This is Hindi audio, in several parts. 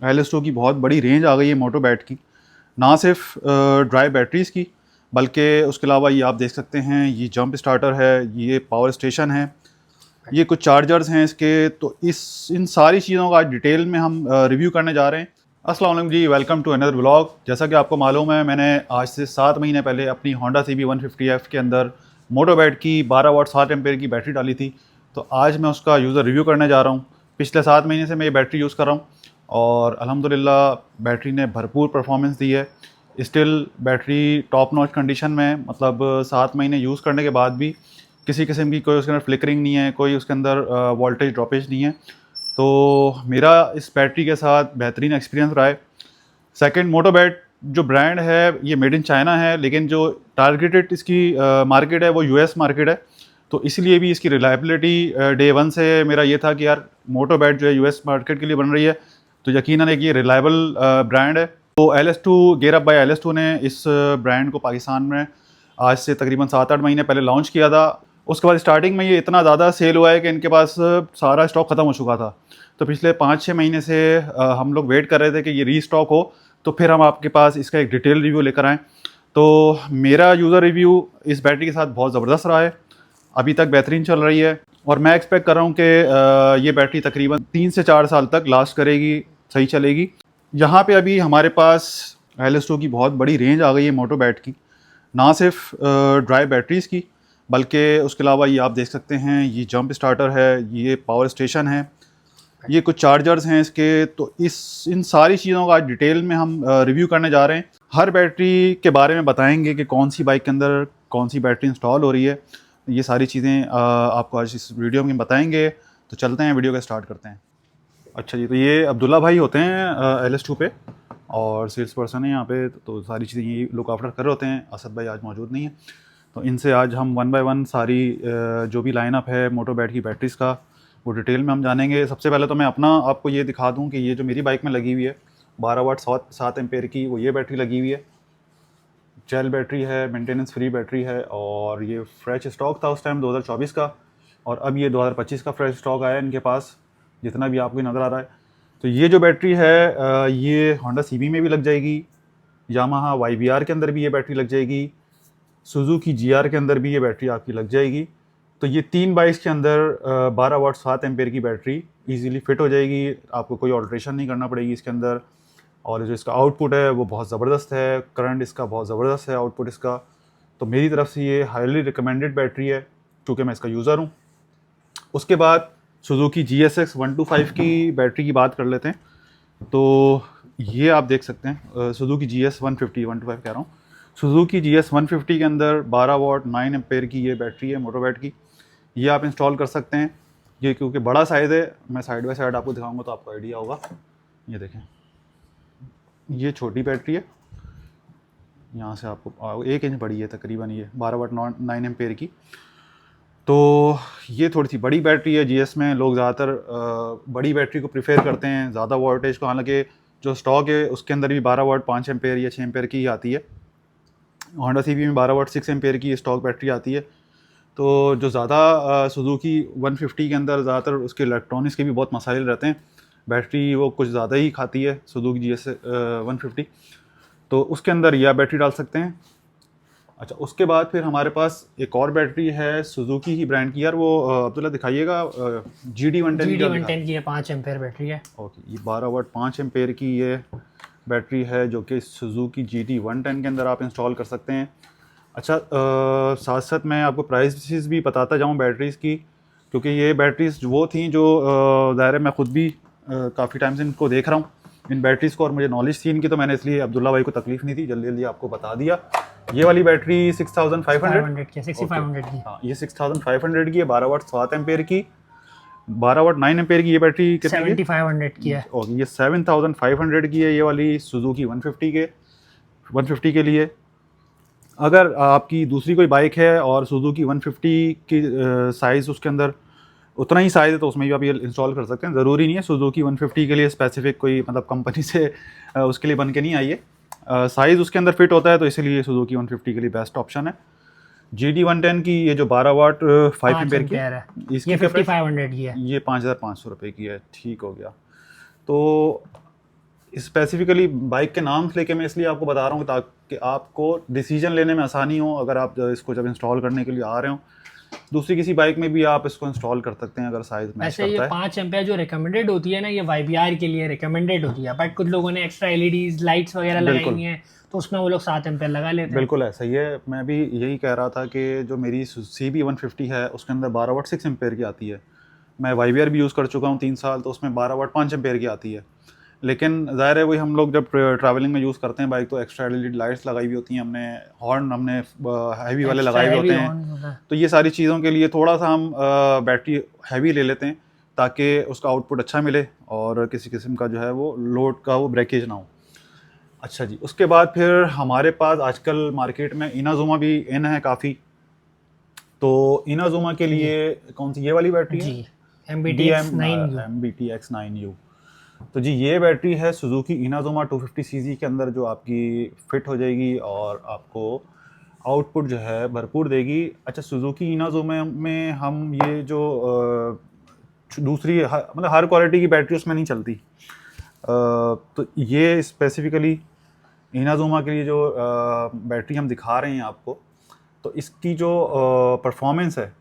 एलिस्टो की बहुत बड़ी रेंज आ गई है मोटो बैट की। ना सिर्फ ड्राई बैटरीज़ की, बल्कि उसके अलावा ये आप देख सकते हैं, ये जंप स्टार्टर है, ये पावर स्टेशन है, ये कुछ चार्जर्स हैं इसके। तो इन सारी चीज़ों का आज डिटेल में हम रिव्यू करने जा रहे हैं। अस्सलाम वालेकुम जी, वेलकम टू अनदर व्लॉग। जैसा कि आपको मालूम है, मैंने आज से 7 महीने पहले अपनी होंडा CB 150F के अंदर मोटो बैट की 12 वाट 7 एम्पेयर की बैटरी डाली थी। तो आज मैं उसका यूज़र रिव्यू करने जा रहा हूँ। पिछले 7 महीने से मैं ये बैटरी यूज़ कर रहा हूँ और अल्हम्दुलिल्लाह बैटरी ने भरपूर परफॉर्मेंस दी है। Still battery top notch condition में, मतलब 7 महीने यूज़ करने के बाद भी किसी किस्म की कोई उसके अंदर फ्लिकरिंग नहीं है, कोई उसके अंदर वोल्टेज ड्रॉपेज नहीं है। तो मेरा इस बैटरी के साथ बेहतरीन एक्सपीरियंस रहा है। सेकंड, मोटो बैट जो ब्रांड है ये मेड इन चाइना है, लेकिन जो टारगेटेड इसकी मार्केट है वो US मार्केट है। तो इसलिए भी इसकी रिलायबिलिटी डे वन से मेरा ये था कि यार मोटो बैट जो है US मार्केट के लिए बन रही है, तो यकीनन एक ये रिलायबल ब्रांड है। तो LS2 gear up by LS2 ने इस ब्रांड को पाकिस्तान में आज से तकरीबन 7-8 महीने पहले लॉन्च किया था। उसके बाद स्टार्टिंग में ये इतना ज़्यादा सेल हुआ है कि इनके पास सारा स्टॉक ख़त्म हो चुका था। तो पिछले 5-6 महीने से हम लोग वेट कर रहे थे कि ये रीस्टॉक हो, तो फिर हम आपके पास इसका एक डिटेल रिव्यू लेकर आएँ। तो मेरा यूज़र रिव्यू इस बैटरी के साथ बहुत ज़बरदस्त रहा है, अभी तक बेहतरीन चल रही है और मैं एक्सपेक्ट कर रहा हूँ कि ये बैटरी तकरीबन 3 से 4 साल तक लास्ट करेगी, सही चलेगी। यहाँ पे अभी हमारे पास LS2 की बहुत बड़ी रेंज आ गई है मोटो बैट की। ना सिर्फ ड्राई बैटरीज़ की, बल्कि उसके अलावा ये आप देख सकते हैं, ये जंप स्टार्टर है, ये पावर स्टेशन है, ये कुछ चार्जर्स हैं इसके। तो इन सारी चीज़ों का आज डिटेल में हम रिव्यू करने जा रहे हैं। हर बैटरी के बारे में बताएंगे कि कौन सी बाइक के अंदर कौन सी बैटरी इंस्टॉल हो रही है। ये सारी चीज़ें आपको आज इस वीडियो में बताएंगे। तो चलते हैं, वीडियो का स्टार्ट करते हैं। अच्छा जी, तो ये अब्दुल्ला भाई होते हैं LS2 पे और सेल्स पर्सन है यहाँ पे। तो सारी चीज़ें ये लुक आफ्टर कर रहे होते हैं। असद भाई आज मौजूद नहीं है, तो इनसे आज हम 1 बाय 1 सारी जो भी लाइनअप है मोटो बैट की बैटरीज़ का वो डिटेल में हम जानेंगे। सबसे पहले तो मैं अपना आपको ये दिखा दूँ कि ये जो मेरी बाइक में लगी हुई है 12 वाट 7 एम्पेयर की, वो ये बैटरी लगी हुई है। जेल बैटरी है, मेंटेनेंस फ्री बैटरी है और ये फ्रेश स्टॉक था उस टाइम 2024 का, और अब ये 2025 का फ्रेश स्टॉक आया इनके पास, जितना भी आपको नज़र आ रहा है। तो ये जो बैटरी है ये होंडा CB में भी लग जाएगी, यामाहा YBR के अंदर भी ये बैटरी लग जाएगी, सुजुकी GR के अंदर भी ये बैटरी आपकी लग जाएगी। तो ये 3 बाइक्स के अंदर 12 वाट 7 एम्पेयर की बैटरी इजीली फिट हो जाएगी, आपको कोई ऑल्ट्रेशन नहीं करना पड़ेगी इसके अंदर। और जो इसका आउटपुट है वो बहुत ज़बरदस्त है, करंट इसका बहुत ज़बरदस्त है आउटपुट इसका। तो मेरी तरफ से ये हाईली रिकमेंडेड बैटरी है, क्योंकि मैं इसका यूज़र हूँ। उसके बाद सुजुकी GSX 125 की बैटरी की बात कर लेते हैं। तो ये आप देख सकते हैं सुजुकी GS 125 कह रहा हूँ, सुजुकी GS 150 के अंदर 12 वाट 9 एम्पेयर की ये बैटरी है मोटो बैट की। ये आप इंस्टॉल कर सकते हैं। ये क्योंकि बड़ा साइज़ है, मैं साइड बाय साइड आपको दिखाऊंगा तो आपको आइडिया होगा। ये देखें, ये छोटी बैटरी है, यहाँ से आपको 1 इंच बड़ी है तकरीबन, ये 12 वाट 9 एम्पेयर की। तो ये थोड़ी सी बड़ी बैटरी है। GS में लोग ज़्यादातर बड़ी बैटरी को प्रीफेर करते हैं, ज़्यादा वोल्टेज को। हालांकि जो स्टॉक है उसके अंदर भी 12 वाट 5 एम्पेयर या 6 एम्पेयर की ही आती है। होंडा CB में 12 वाट 6 एम्पेयर की स्टॉक बैटरी आती है। तो जो ज़्यादा सुजुकी 150 के अंदर ज़्यादातर उसके इलेक्ट्रॉनिक्स के भी बहुत मसाइल रहते हैं, बैटरी वो कुछ ज़्यादा ही खाती है सुजुकी GS 150। तो उसके अंदर यह बैटरी डाल सकते हैं। अच्छा, उसके बाद फिर हमारे पास एक और बैटरी है सुजुकी ही ब्रांड की, यार वो अब्दुल्ला दिखाइएगा, GD 110 की है, 5 एम्पेयर बैटरी है। ओके, ये 12 वाट 5 एम्पेयर की ये बैटरी है, जो कि सुजुकी GD 110 के अंदर आप इंस्टॉल कर सकते हैं। अच्छा, साथ साथ मैं आपको प्राइसेस भी बताता जाऊँ बैटरीज़ की, क्योंकि ये बैटरीज़ वो थी जो ज़ाहिर है मैं ख़ुद भी काफ़ी टाइम से इनको देख रहा हूँ इन बैटरीज़ को, और मुझे नॉलेज थी इनकी, तो मैंने इसलिए अब्दुल्ला भाई को तकलीफ़ नहीं थी, जल्दी जल्दी आपको बता दिया। ये वाली बैटरी 6500 की, 6500 की। हाँ, ये 6500 की है, 12 वाट 7 एम्पेयर की, 12 वाट 9 एम्पेयर की ये बैटरी कितनी 7500 की है। ओके, ये 7500 की है ये वाली सुजुकी 150 के लिए। अगर आपकी दूसरी कोई बाइक है और सुजुकी 150 की साइज़ उसके अंदर उतना ही साइज़ है, तो उसमें भी आप ये इंस्टॉल कर सकते हैं। ज़रूरी नहीं है सुजुकी 150 के लिए स्पेसिफिक कोई मतलब कंपनी से उसके लिए बन के नहीं आई है, साइज़ उसके अंदर फिट होता है, तो इसीलिए सुजुकी 150 के लिए बेस्ट ऑप्शन है। GD 110 की ये जो 12 वाट 5 एम्पेयर की है, इसकी ये 5500 की है, ये 5500 रुपये की है। ठीक हो गया। तो स्पेसिफिकली बाइक के नाम लेके मैं इसलिए आपको बता रहा हूँ ताकि आपको डिसीजन लेने में आसानी हो अगर आप इसको जब इंस्टॉल करने के लिए आ रहे हो। दूसरी किसी बाइक में भी आप इसको इंस्टॉल कर सकते हैं अगर साइज मैच वैसे ये करता है। 5 एम्पेयर जो रिकमेंडेड होती है ना, ये YBR के लिए रिकमेंडेड होती है, बट कुछ लोगों ने एक्स्ट्रा LEDs लाइट्स वगैरह लगाई बिल्कुल। हुई हैं तो उसमें वो लोग 7 एम्पेयर लगा लेते हैं। बिल्कुल ऐसा ही है, मैं भी यही कह रहा था कि जो मेरी CB 150 है उसके अंदर 12 वाट 6 एम्पेयर की आती है। मैं YBR भी यूज़ कर चुका हूँ 3 साल, तो उसमें 12 वाट 5 एम्पेयर की आती है। लेकिन ज़ाहिर है वही हम लोग जब ट्रैवलिंग में यूज़ करते हैं बाइक तो एक्स्ट्रा LED लाइट्स लगाई हुई होती हैं, हमने हॉर्न हमने हैवी वाले Extra लगाए हुए heavy होते हैं। horn होता है। तो ये सारी चीज़ों के लिए थोड़ा सा हम बैटरी हैवी ले लेते हैं ताकि उसका आउटपुट अच्छा मिले और किसी किस्म का जो है वो लोड का वो ब्रेकेज ना हो। अच्छा जी, उसके बाद फिर हमारे पास आजकल मार्केट में इनाज़ुमा भी इन है काफ़ी। तो इनाज़ुमा के लिए कौन सी ये वाली बैटरी है? जी, MBTX9U। MBTX9U। तो जी ये बैटरी है सुजुकी इनाज़ुमा 250 सीसी के अंदर जो आपकी फिट हो जाएगी और आपको आउटपुट जो है भरपूर देगी। अच्छा, सुजुकी इनाज़ुमा में हम ये जो दूसरी मतलब हर क्वालिटी की बैटरी उसमें नहीं चलती। तो ये स्पेसिफिकली इनाज़ुमा के लिए जो बैटरी हम दिखा रहे हैं आपको, तो इसकी जो परफॉर्मेंस है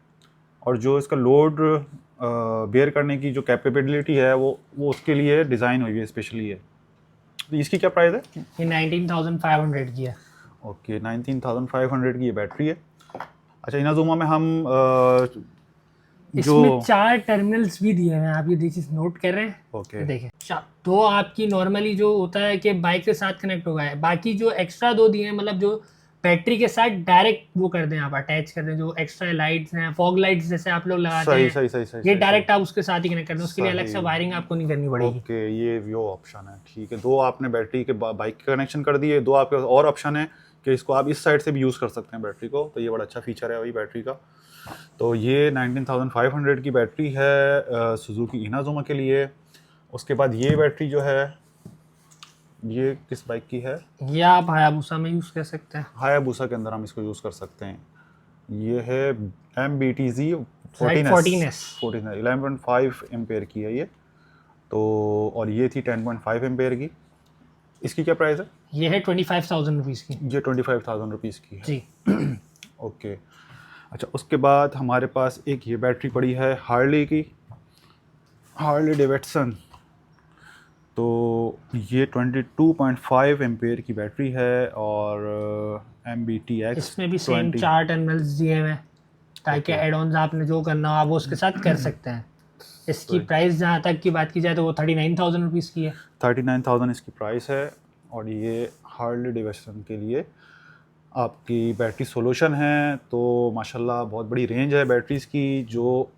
और जो इसका लोड बेयर करने की जो कैपेबिलिटी है वो उसके लिए डिज़ाइन हुई है स्पेशली है। तो इसकी क्या प्राइस है? ये 19,500 की है। ओके, 19,500 की ये बैटरी है। अच्छा, इनाज़ुमा में हम इसमें 4 टर्मिनल्स भी दिए हैं, आप ये चीज नोट कर रहे हैं? ओके देखिए, दो आपकी नॉर्मली जो होता है कि बाइक के साथ कनेक्ट होगा है, बाकी जो एक्स्ट्रा 2 दिए हैं मतलब जो बैटरी के साथ डायरेक्ट वो कर दें, आप अटैच कर दें, जो एक्स्ट्रा लाइट्स हैं, फॉग लाइट्स जैसे आप लोग लगाते सही हैं, सही सही सही ये सही डायरेक्ट आप उसके साथ ही कनेक्ट कर दें, उसके लिए अलग से सही। वायरिंग आपको नहीं करनी पड़ेगी। ओके, ये वो ऑप्शन है, ठीक है। दो आपने बैटरी के बाइक के कनेक्शन कर दिए, दो आपके पास और ऑप्शन है कि इसको आप इस साइड से भी यूज़ कर सकते हैं बैटरी को। तो ये बड़ा अच्छा फीचर है वही बैटरी का। तो ये 19,500 की बैटरी है सुजुकी इनाज़ुमा के लिए। उसके बाद ये बैटरी जो है ये किस बाइक की है? ये आप हायाबुसा में यूज़ कर सकते हैं। हायाबुसा के अंदर हम इसको यूज़ कर सकते हैं। ये है MBTZ 14S 11.5 एम्पेयर की है ये। तो और ये थी 10.5 एम्पेयर की। इसकी क्या प्राइस है? ये है 25,000 रुपीज़ की। ये 25,000 रुपीज़ की है। जी। ओके। अच्छा, उसके बाद हमारे पास एक ये बैटरी पड़ी है हार्ली की, हार्ली डेविडसन। तो ये 22.5 एम्पेयर की बैटरी है और MBTX इसमें भी सेम 20। 4 टर्मिनल्स दिए हुए हैं ताकि एड ऑन्स आपने जो करना हो आप वो उसके साथ कर सकते हैं। इसकी प्राइस जहाँ तक की बात की जाए तो वो 39,000 रुपीज़ की है। 39,000 इसकी प्राइस है। और ये हार्ली डेविडसन के लिए आपकी बैटरी सोल्यूशन है। तो माशाल्लाह बहुत बड़ी रेंज है बैटरीज़ की जो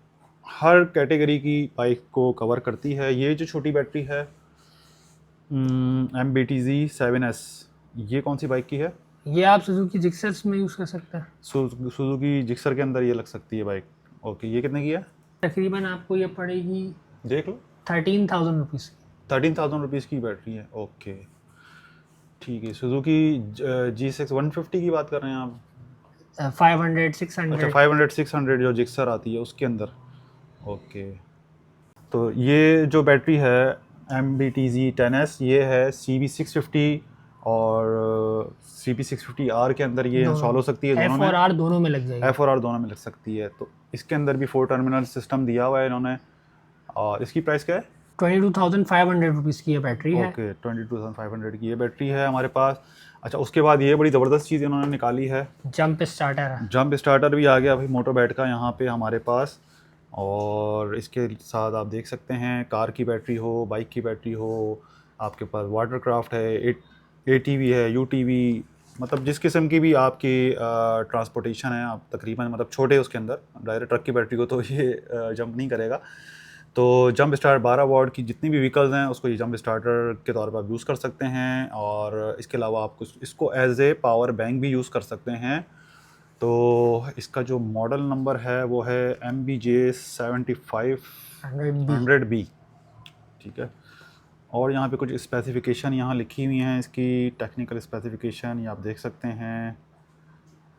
हर कैटेगरी की बाइक को कवर करती है। ये जो छोटी बैटरी है MBTZ 7S, ये कौन सी बाइक की है? ये आप सुजुकी जिक्सर्स में यूज़ कर सकते हैं। सुजुकी जिक्सर के अंदर ये लग सकती है बाइक। ओके, ये कितने की है? तकरीबन आपको ये पड़ेगी देख लो, 13,000 रुपीज़ की। 13,000 रुपीज़ की बैटरी है। ओके, ठीक है। सुजुकी G6 150 की बात कर रहे हैं आप? 500 अच्छा, 600। 500 600 जो जिक्सर आती है उसके अंदर। ओके, तो ये जो बैटरी है MBTZ 10S ये है CB 650 और CB 650R के अंदर ये इंस्टॉल हो सकती है दोनों F में। और R दोनों में लग जाएगी। F और R दोनों में लग सकती है। तो इसके अंदर भी 4 टर्मिनल सिस्टम दिया हुआ है इन्होंने। और इसकी प्राइस क्या है? 22,500 रुपीज़ की ये बैटरी है। ओके, 22,500 की ये बैटरी है हमारे पास। अच्छा, उसके बाद ये बड़ी ज़बरदस्त चीज़ इन्होंने निकाली है, जंप स्टार्टर है। जंप स्टार्टर भी आ गया भाई मोटोबैट का यहाँ पे हमारे पास। और इसके साथ आप देख सकते हैं कार की बैटरी हो, बाइक की बैटरी हो, आपके पास वाटरक्राफ्ट है, ATV है, UTV, मतलब जिस किस्म की भी आपकी ट्रांसपोर्टेशन है आप तकरीबन मतलब छोटे उसके अंदर, डायरेक्ट ट्रक की बैटरी को तो ये जंप नहीं करेगा। तो जंप स्टार्ट 12 वाट की जितनी भी व्हीकल्स हैं उसको ये जंप स्टार्टर के तौर पर आप यूज़ कर सकते हैं। और इसके अलावा आप इसको एज ए पावर बैंक भी यूज़ कर सकते हैं। तो इसका जो मॉडल नंबर है वो है MBJ 7500B, ठीक है। और यहाँ पे कुछ स्पेसिफिकेशन यहाँ लिखी हुई हैं, इसकी टेक्निकल स्पेसिफिकेशन ये आप देख सकते हैं।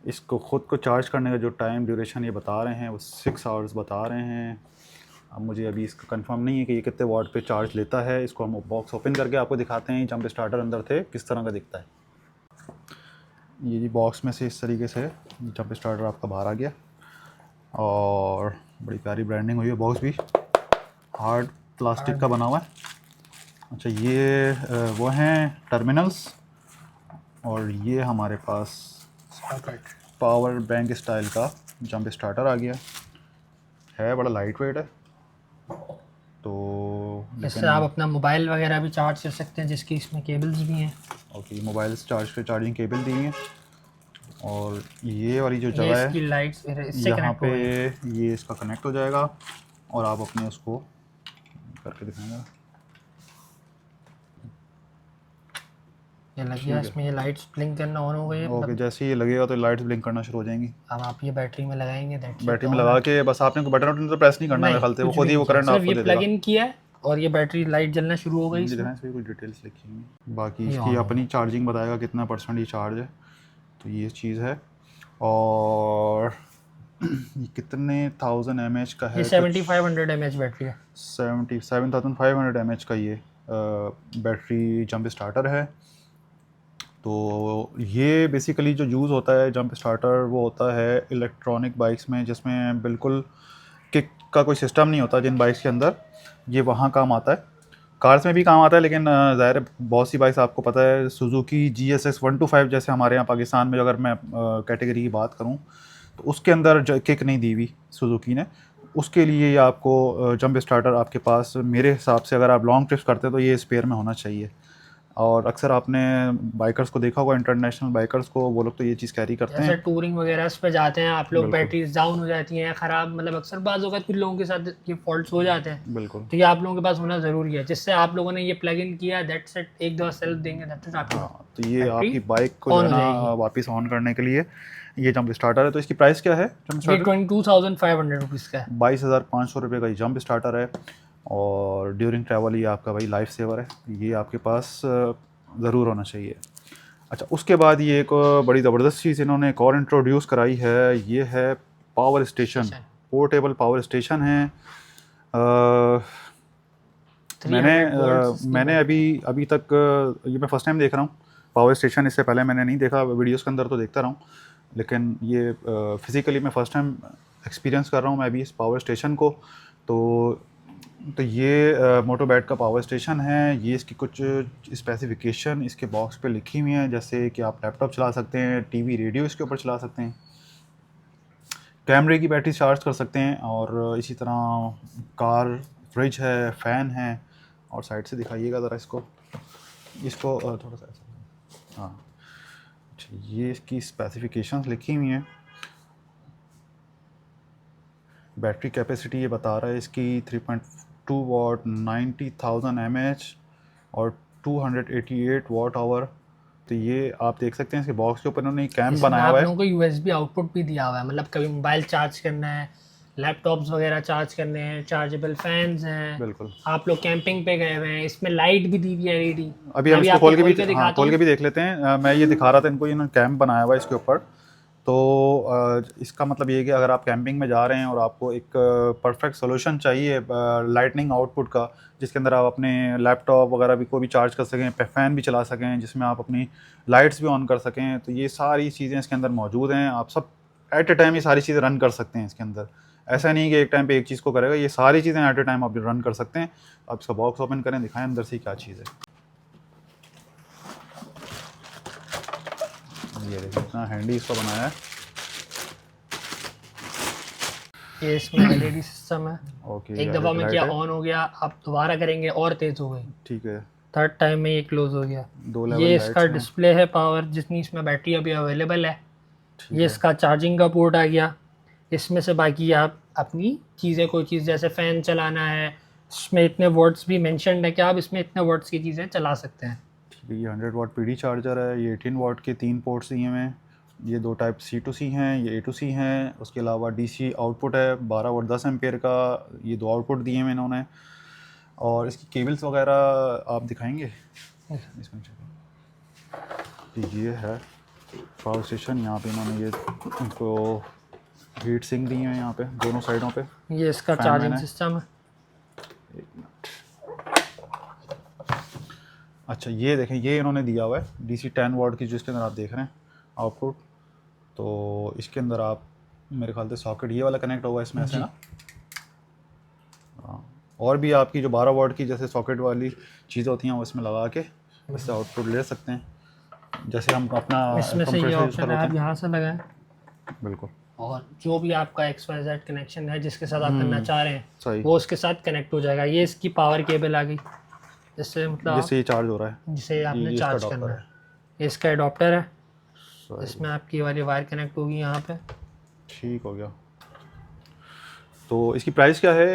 इसको ख़ुद को चार्ज करने का जो टाइम ड्यूरेशन ये बता रहे हैं वो 6 आवर्स बता रहे हैं। अब मुझे अभी इसका कंफर्म नहीं है कि ये कितने वाट पे चार्ज लेता है। इसको हम बॉक्स ओपन करके आपको दिखाते हैं जंप स्टार्टर अंदर थे किस तरह का दिखता है। ये जी बॉक्स में से इस तरीके से जंप स्टार्टर आपका बाहर आ गया और बड़ी प्यारी ब्रांडिंग हुई है। बॉक्स भी हार्ड प्लास्टिक का बना हुआ है। अच्छा ये वो हैं टर्मिनल्स और ये हमारे पास पावर बैंक स्टाइल का जंप स्टार्टर आ गया है। बड़ा लाइट वेट है तो इससे आप अपना मोबाइल वगैरह भी चार्ज कर सकते हैं जिसकी इसमें केबल्स भी हैं। ओके मोबाइल चार्ज पे चार्जिंग केबल दी है और ये वाली जो ये जगह है इसकी लाइट्स इससे यहाँ कनेक्ट हो पे गई। ये इसका कनेक्ट हो जाएगा और आप अपने उसको करके दिखाएंगे। ये लग गया, इसमें ये लाइट्स ब्लिंक करना ऑन हो गई है। ओके जैसे ही ये लगेगा तो लाइट्स ब्लिंक करना शुरू हो जाएंगी। अब आप ये बैटरी में लगाएंगे, बैटरी में लगा के बस आपने बटन वटन तो प्रेस नहीं करना मेरे ख्याल से, वो खुद ही वो करंट आपको दे देगा। प्लग इन किया और ये बैटरी लाइट जलना शुरू हो गई। दिख रहा है इसमें कुछ डिटेल्स लिखी हुई हैं। बाकी इसकी अपनी चार्जिंग बताएगा कितना % ये चार्ज है, तो ये चीज़ है। और ये कितने 1000 mAh का है? ये 7500 mAh बैटरी है। 77,500 mAh का ये बैटरी जंप स्टार्टर है। तो ये बेसिकली जो यूज़ होता है जंप स्टार्टर वो होता है इलेक्ट्रॉनिक बाइक्स में जिसमें बिल्कुल किक का कोई सिस्टम नहीं होता जिन बाइक्स के अंदर, ये वहाँ काम आता है। कार्स में भी काम आता है लेकिन ज़ाहिर है बहुत सी बाइक्स आपको पता है सुजुकी GSX 125 जैसे हमारे यहाँ पाकिस्तान में अगर मैं कैटेगरी की बात करूँ तो उसके अंदर किक नहीं दी हुई सुजुकी ने। उसके लिए ये आपको जंप स्टार्टर आपके पास मेरे हिसाब से अगर आप लॉन्ग ट्रिप्स करते हैं तो ये स्पेयर में होना चाहिए। और अक्सर आपने बाइकर्स को देखा होगा, इंटरनेशनल बाइकर्स को, वो लोग तो ये चीज़ कैरी करते हैं। जैसे टूरिंग वगैरह पे जाते हैं आप लोग, बैटरीज डाउन हो जाती हैं ख़राब, मतलब अक्सर बाज़ होगा कुछ लोगों के साथ ये फॉल्ट्स हो जाते हैं। बिल्कुल तो ये आप लोगों के पास होना ज़रूरी है, जिससे आप लोगों ने ये प्लग इन किया दैट सेट एक दो सेल्फ देंगे दैट इज आपकी। हाँ, तो ये आपकी बाइक को जो है ना वापस ऑन करने के लिए ये जंप स्टार्टर है। तो इसकी प्राइस क्या है? जंप ये 22,500 रुपीज़ का है। 22,500 रुपये का ये जंप स्टार्टर है और ड्यूरिंग ट्रैवल ये आपका भाई लाइफ सेवर है, ये आपके पास ज़रूर होना चाहिए। अच्छा उसके बाद ये एक बड़ी ज़बरदस्त चीज़ इन्होंने एक और इंट्रोड्यूस कराई है, ये है power station. Portable power station है। मैंने अभी तक ये मैं फ़र्स्ट टाइम देख रहा हूँ पावर स्टेशन। इससे पहले मैंने नहीं देखा, वीडियोस के अंदर तो देखता रहा हूँ लेकिन ये फिज़िकली मैं फ़र्स्ट टाइम एक्सपीरियंस कर रहा हूँ मैं अभी इस पावर स्टेशन को। तो ये मोटोबैट का पावर स्टेशन है। ये इसकी कुछ स्पेसिफिकेशन इसके बॉक्स पे लिखी हुई हैं, जैसे कि आप लैपटॉप चला सकते हैं, टीवी रेडियो इसके ऊपर चला सकते हैं, कैमरे की बैटरी चार्ज कर सकते हैं और इसी तरह कार, फ्रिज है, फ़ैन है। और साइड से दिखाइएगा ज़रा इसको थोड़ा सा ऐसा। हाँ अच्छा ये इसकी स्पेसिफिकेशंस लिखी हुई हैं। बैटरी कैपेसिटी ये बता रहा है इसकी 3.2 वाट, 90,000 mAh और 288 वाट आवर। तो ये आप देख सकते हैं इसके बॉक्स के ऊपर उन्होंने कैम्प बनाया हुआ है। आप लोगों को USB आउटपुट भी दिया हुआ है, मतलब कभी मोबाइल चार्ज करना है, लैपटॉप्स वगैरह चार्ज करने हैं, चार्जेबल फैंस हैं। बिल्कुल आप लोग कैंपिंग पे गए हुए हैं, इसमें लाइट भी दी हुई है LED। अभी हम इसको खोल के भी देख लेते हैं। मैं ये दिखा रहा था इनको, इन्होंने कैंप बनाया हुआ है इसके ऊपर। तो इसका मतलब ये है कि अगर आप कैंपिंग में जा रहे हैं और आपको एक परफेक्ट सोल्यूशन चाहिए लाइटनिंग आउटपुट का, जिसके अंदर आप अपने लैपटॉप वगैरह भी को भी चार्ज कर सकें, फ़ैन भी चला सकें, जिसमें आप अपनी लाइट्स भी ऑन कर सकें, तो ये सारी चीज़ें इसके अंदर मौजूद हैं। आप सब एट ए टाइम ये सारी चीज़ें रन कर सकते हैं इसके अंदर। ऐसा नहीं कि एक टाइम पे एक चीज़ को करेगा, ये सारी चीज़ें एट ए टाइम आप रन कर सकते हैं। आप इसका बॉक्स ओपन करें, दिखाएं अंदर से क्या चीज़ है। ये देखिए इतना हैंडी इसको बनाया है। ये इसमें LED सिस्टम है। ओके एक दफ़ा में क्या ऑन हो गया, आप दोबारा करेंगे और तेज़ हो गई। ठीक है, थर्ड टाइम में ये क्लोज हो गया। 2 लेवल ये इसका डिस्प्ले है पावर, जितनी इसमें बैटरी अभी अवेलेबल है। ये इसका चार्जिंग का पोर्ट आ गया। इसमें से बाकी आप अपनी चीज़ें, कोई चीज़ जैसे फ़ैन चलाना है, इसमें इतने वर्ड्स भी मेंशन्ड है कि आप इसमें इतने वर्ड्स की चीज़ें चला सकते हैं। ठीक है, ये 100 वाट PD चार्जर है। ये 18 वाट के 3 पोर्ट्स दिए हुए हैं। ये 2 टाइप C to C हैं, ये A to C हैं। उसके अलावा DC आउटपुट है 12 वाट 10 एम्पेयर का। ये 2 आउटपुट दिए हुए इन्होंने। और इसकी केबल्स वगैरह आप दिखाएंगे इसमें? तो ये है पावर स्टेशन। यहाँ पे इन्होंने ये इनको हीट सिंक दी हैं यहाँ पे दोनों साइडों पे। ये इसका चार्जिंग सिस्टम है। एक मिनट। अच्छा ये देखें, ये इन्होंने दिया हुआ है DC 10 वाट की, जिसके अंदर आप देख रहे हैं आउटपुट। तो इसके अंदर आप मेरे ख्याल से सॉकेट ये वाला कनेक्ट होगा इसमें ऐसे ना। हाँ, और भी आपकी जो 12 वाट की जैसे सॉकेट वाली चीज़ें होती हैं वो इसमें लगा के इससे आउटपुट ले सकते हैं, जैसे हम अपना इसमें से ये compressor use ऑप्शन है, करते आप हैं। यहाँ से लगाएं बिल्कुल और जो भी आपका XYZ कनेक्शन है जिसके साथ आप करना चाह रहे हैं सही, वो उसके साथ कनेक्ट हो जाएगा। ये इसकी पावर केबल आ गई, जिससे मतलब जिससे ये चार्ज हो रहा है, जिसे आपने इसका चार्ज adapter करना है। ये इसका एडॉप्टर है, सही, इसमें आपकी वाली वायर कनेक्ट होगी यहाँ पे। ठीक हो गया। तो इसकी प्राइस क्या है?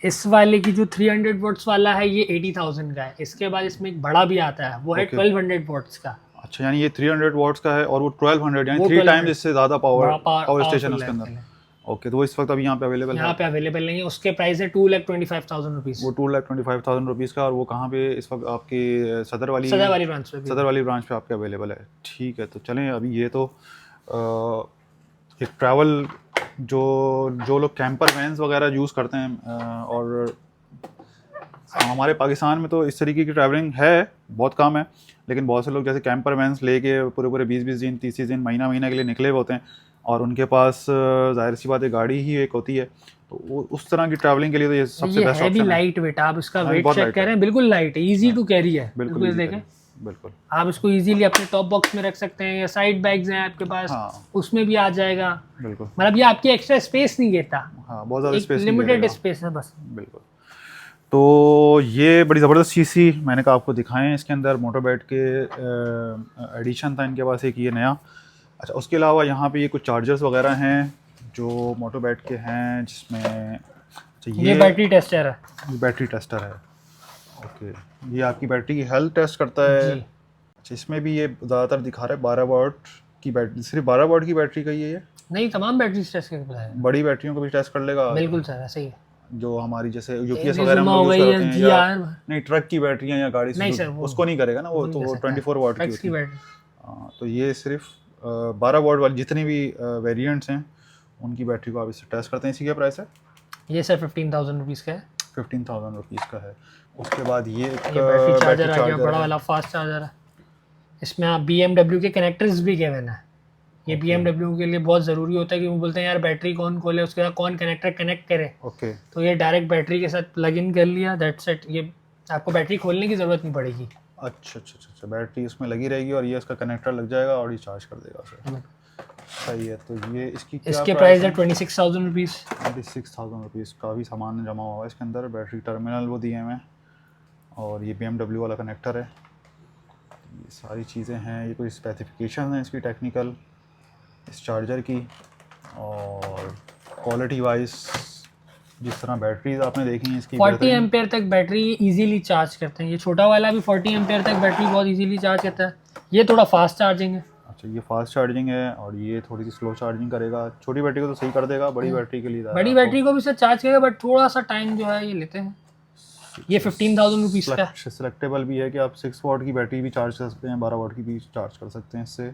इस वाले की जो 300 वॉट्स वाला है ये 80,000 का है। इसके बाद इसमें एक बड़ा भी आता है, वो है Okay. 1200 वॉट्स का। अच्छा, यानी ये 300 वाट्स का है और वो 1200, यानी वो 3 टाइम्स 1200 इससे ज़्यादा पावर बड़ा पावर स्टेशन है powerful उसके है अंदर। इसके लिए। ओके, तो वो इस वक्त अभी यहाँ पे अवेलेबल यहाँ है। पे अवेलेबल नहीं है, उसके प्राइस है 2,25,000 रुपीज़। वो 2,25,000 रुपीज़ का, और वो कहाँ पे इस वक्त आपकी सदर वाली ब्रांच पे भी। सदर वाली ब्रांच पे आपके अवेलेबल है। ठीक है, तो चलें अभी ये तो एक ट्रैवल जो लोग कैंपर वैन्स वगैरह यूज़ करते हैं, और हमारे पाकिस्तान में तो इस तरीके की ट्रैवलिंग है बहुत कम है, लेकिन बहुत से लोग जैसे कैंपर वैन्स लेके पूरे 20 दिन 30 दिन महीना के लिए निकले हुए होते हैं, और उनके पास जाहिर सी बात है गाड़ी ही एक होती है, तो वो उस तरह की ट्रैवलिंग के लिए तो ये सबसे बेस्ट है भी ऑप्शन है। लाइट वेट, आप इसका हाँ, वेट बहुत चेक light करें, बिल्कुल लाइट है, इजी टू कैरी है। बिल्कुल बिल्कुल easy देखें, करें, बिल्कुल। आप इसको इजीली अपने टॉप बॉक्स में रख सकते हैं, या साइड बैग्स हैं आपके पास हाँ उसमें भी आ जाएगा। बिल्कुल, मतलब ये आपकी एक्स्ट्रा स्पेस नहीं घेरता, हाँ बहुत ज़्यादा एक स्पेस लिमिटेड स्पेस है बस। बिल्कुल। तो ये बड़ी ज़बरदस्त चीज़ थी, मैंने कहा आपको दिखाएं। इसके अंदर मोटरबैट के एडिशन था इनके पास एक ये नया। अच्छा, उसके अलावा यहाँ पे ये कुछ चार्जर्स वगैरह हैं जो मोटरबैट के हैं, जिसमें अच्छा ये बैटरी टेस्टर है। ये बैटरी टेस्टर है। ओके, ये आपकी बैटरी की हेल्थ टेस्ट करता है। जी। अच्छा, इसमें भी ये ज़्यादातर दिखा रहा है 12 वाट की बैटरी, सिर्फ 12 वाट की बैटरी का ही है ये? नहीं, तमाम बैटरी टेस्ट करके बताया। बड़ी बैटरियों को भी टेस्ट कर लेगा? बिल्कुल सर, ऐसे ही है। जो हमारी जैसे UPS ये वगैरह में Zuma हो यूज़ गई करते है, हैं, या GR नहीं ट्रक की बैटरियाँ या गाड़ी नहीं से सर, वो उसको नहीं करेगा ना, वो नहीं तो कर वो सकता है। 24 वाट की ट्रक्स होती की है। बैटरी। हाँ, तो ये सिर्फ 12 वाट वाली जितनी भी वेरिएंट्स हैं उनकी बैटरी को आप इससे टेस्ट करते हैं। इसी क्या प्राइस है? ये सर 15,000 रुपीज़ का है। 15,000 रुपीज़ का है। उसके बाद ये एक ये बैटरी चार्जर आ गया, बड़ा है। वाला फास्ट चार्जर है। इसमें आप BMW के कनेक्टर्स भी गिवन है। ये BMW के लिए बहुत ज़रूरी होता है कि वो बोलते हैं यार बैटरी कौन खोले, उसके साथ कौन कनेक्टर कनेक्ट करे। ओके, तो ये डायरेक्ट बैटरी के साथ प्लग इन कर लिया, दैट्स इट। ये आपको बैटरी खोलने की ज़रूरत नहीं पड़ेगी। अच्छा, बैटरी उसमें लगी रहेगी और ये इसका कनेक्टर लग जाएगा और ये चार्ज कर देगा उसे। सही है। तो ये इसकी क्या इसके प्राइस है 26,000 रुपीज़। 26,000 रुपीज़ का भी सामान जमा हुआ है इसके अंदर। बैटरी टर्मिनल वो दिए हुए हैं, और ये BMW वाला कनेक्टर है। ये सारी चीज़ें हैं, ये कोई स्पेसिफिकेशन है इसकी टेक्निकल इस चार्जर की, और क्वालिटी वाइज जिस तरह बैटरीज आपने देखी हैं इसकी 40 एम्पेयर तक बैटरी इजीली चार्ज करते हैं। ये छोटा वाला भी 40 एम्पेयर तक बैटरी बहुत इजीली चार्ज करता है। ये थोड़ा फास्ट चार्जिंग है। अच्छा, ये फास्ट चार्जिंग है और ये थोड़ी सी स्लो चार्जिंग करेगा। छोटी बैटरी को तो सही कर देगा, बड़ी बैटरी के लिए बड़ी बैटरी को भी सर चार्ज करेगा, बट थोड़ा सा टाइम जो है ये लेते हैं। ये 15,000 रुपीज़ का है। सिलेक्टेबल भी है कि आप 6 वाट की बैटरी भी चार्ज कर सकते हैं, 12 वाट की भी चार्ज कर सकते हैं इससे।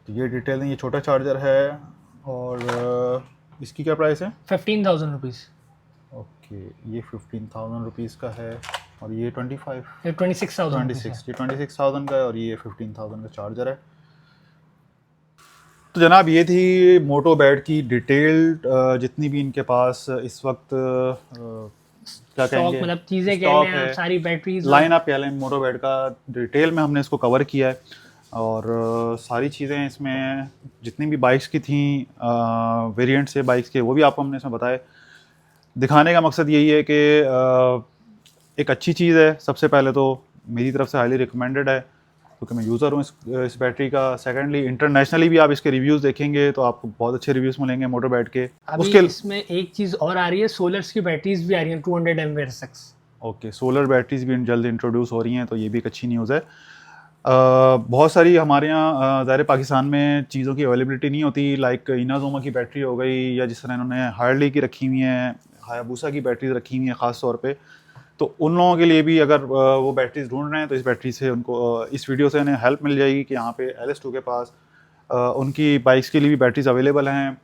तो ये डिटेल है। ये छोटा चार्जर है, और इसकी क्या प्राइस है? 15,000 रुपीज़। ओके, ये 15,000 रुपीज़ का है, और ये 25 ये 26,000 ये 26,000 का है, और ये 15,000 का चार्जर है। तो जनाब ये थी मोटो बैट की डिटेल्ड जितनी भी इनके पास इस वक्त क्या कहेंगे, मतलब चीज़ें कह स्टॉक लें आप, है, सारी बैटरीज लाइन अप कह लें मोटो बैट का। डिटेल में हमने इसको कवर किया है, और सारी चीज़ें इसमें जितनी भी बाइक्स की थी वेरिएंट्स है बाइक्स के, वो भी आपको हमने इसमें बताए। दिखाने का मकसद यही है कि एक अच्छी चीज़ है। सबसे पहले तो मेरी तरफ से हाईली रिकमेंडेड है, क्योंकि मैं यूज़र हूँ इस बैटरी का। सेकेंडली इंटरनेशनली भी आप इसके रिव्यूज़ देखेंगे तो आपको बहुत अच्छे रिव्यूज़ मिलेंगे मोटर बैट के। अभी इसमें एक चीज़ और आ रही है, सोलर्स की बैटरीज भी आ रही हैं 200 एम्पेयर तक। ओके, सोलर बैटरीज भी जल्द इंट्रोड्यूस हो रही हैं, तो ये भी एक अच्छी न्यूज़ है। बहुत सारी हमारे यहाँ ज़ाहिर पाकिस्तान में चीज़ों की अवेलेबिलिटी नहीं होती, लाइक इनाज़ोमा की बैटरी हो गई, या जिस तरह इन्होंने हार्ले की रखी हुई हैं, हायाबूसा की बैटरीज रखी हुई हैं ख़ास तौर पे। तो उन लोगों के लिए भी अगर वो बैटरीज ढूंढ रहे हैं तो इस बैटरी से उनको इस वीडियो से उन्हें हेल्प मिल जाएगी कि यहाँ पे LS2 के पास उनकी बाइक्स के लिए भी बैटरीज अवेलेबल हैं।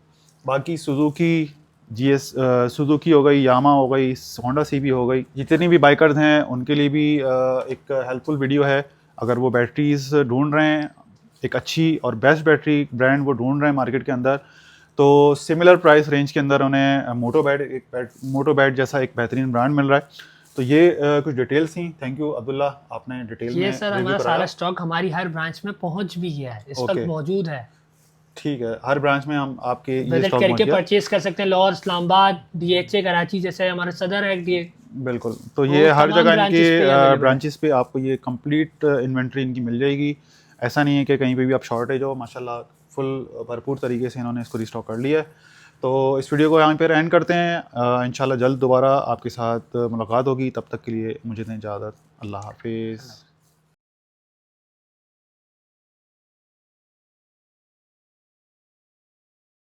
बाकी सुजुकी GS सुजुकी हो गई, यामा हो गई, होंडा CB हो गई, जितनी भी बाइकर्स हैं उनके लिए भी एक हेल्पफुल वीडियो है। अगर वो बैटरीज ढूंढ रहे हैं, एक अच्छी और बेस्ट बैटरी ब्रांड वो ढूंढ रहे हैं मार्केट के अंदर, तो सिमिलर प्राइस रेंज के अंदर उन्हें मोटोबैट जैसा एक बेहतरीन ब्रांड मिल रहा है। तो ये कुछ डिटेल्स थी। थैंक यू अब्दुल्ला, आपने डिटेल में ये सर रिव्यू हमारा कराया। सारा स्टॉक हमारी हर ब्रांच में पहुंच भी गया है, इस वक्त Okay. मौजूद है। ठीक है, हर ब्रांच में हम आपके ये विजिट स्टॉक पहुंच करके गया। परचेज कर सकते हैं। लाहौर, इस्लामाबाद, DHA कराची जैसे हमारा सदर है ये। बिल्कुल, तो ये हर तमाम जगह branches पे इनके available है। ब्रांचेस पे आपको ये कंप्लीट इन्वेंट्री इनकी मिल जाएगी। ऐसा नहीं है कि कहीं पे भी आप शॉर्टेज हो, माशाल्लाह फुल भरपूर तरीके से इन्होंने इसको रिस्टॉक कर लिया है। तो इस वीडियो को यहाँ पे एंड करते हैं। इंशाल्लाह जल्द दोबारा आपके साथ मुलाकात होगी। तब तक के लिए मुझे दें इजाज़त। अल्लाह हाफिज़।